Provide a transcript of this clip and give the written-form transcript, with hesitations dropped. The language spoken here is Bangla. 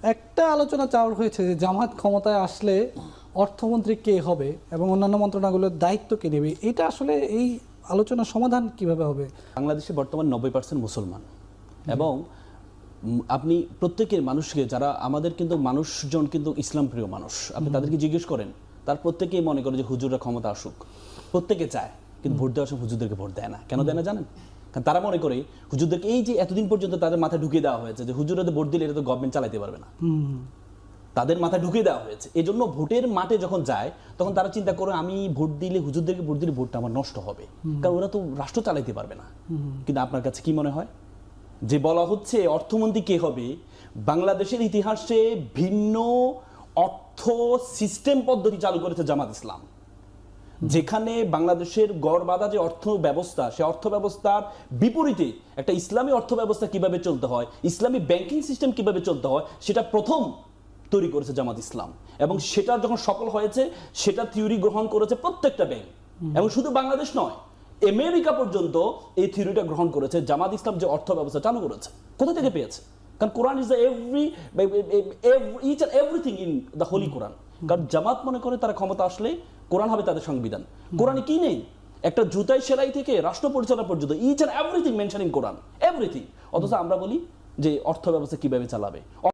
একটা আলোচনা চাওয়া হয়েছে যে জামাত ক্ষমতায় আসলে অর্থমন্ত্রী কে হবে এবং অন্যান্য মন্ত্রণালয়ের দায়িত্ব কে নেবে, এটা আসলে এই আলোচনার সমাধান কিভাবে হবে? বাংলাদেশে বর্তমান 90% মুসলমান এবং আপনি প্রত্যেকের মানুষকে, যারা আমাদের কিন্তু মানুষজন কিন্তু ইসলাম প্রিয় মানুষ, আপনি তাদেরকে জিজ্ঞেস করেন, তার প্রত্যেকেই মনে করে যে হুজুররা ক্ষমতা আসুক, প্রত্যেকে চায়, কিন্তু ভোট দেওয়ার সময় হুজুরদেরকে ভোট দেয় না। কেন দেয় না জানেন? কারণ তারা মনে করে হুজুরদেরকে, এই যে এতদিন পর্যন্ত তাদের মাথায় ঢুকিয়ে দেওয়া হয়েছে যে হুজুরদের ভোট দিলে এটা তো গভর্নমেন্ট চালাতে পারবে না, তাদের মাথায় ঢুকিয়ে দেওয়া হয়েছে। এই জন্য ভোটের মাঠে যখন যায় তখন তারা চিন্তা করে আমি ভোট দিলে, হুজুরদেরকে ভোট দিলে ভোটটা আমার নষ্ট হবে, কারণ ওরা তো রাষ্ট্র চালাইতে পারবে না। কিন্তু আপনার কাছে কি মনে হয় যে বলা হচ্ছে অর্থমন্ত্রী কে হবে? বাংলাদেশের ইতিহাসে ভিন্ন অর্থ সিস্টেম পদ্ধতি চালু করেছে জামাত ইসলাম, যেখানে বাংলাদেশের গড় বাঁধা যে অর্থ ব্যবস্থা, সে অর্থ ব্যবস্থার বিপরীতে একটা ইসলামী অর্থ ব্যবস্থা কিভাবে চলতে হয়, ইসলামী ব্যাংকিং সিস্টেম কিভাবে চলতে হয়, সেটা প্রথম তৈরি করেছে জামাত ইসলাম। এবং সেটা যখন সফল হয়েছে, সেটা থিওরি গ্রহণ করেছে প্রত্যেকটা ব্যাংক, এবং শুধু বাংলাদেশ নয়, আমেরিকা পর্যন্ত এই থিওরিটা গ্রহণ করেছে। জামাত ইসলাম যে অর্থ ব্যবস্থা চালু করেছে, কোথা থেকে পেয়েছে? কারণ Quran is the each and everything in the holy Quran. কারণ জামাত মনে করে তারা ক্ষমতা আসলে কোরআন হবে তাদের সংবিধান। কোরআনে কি নেই? একটা জুতাই সেলাই থেকে রাষ্ট্র পরিচালনা পর্যন্ত each and everything mention in Quran, everything. অথচ আমরা বলি যে অর্থ ব্যবস্থা কিভাবে চালাবে।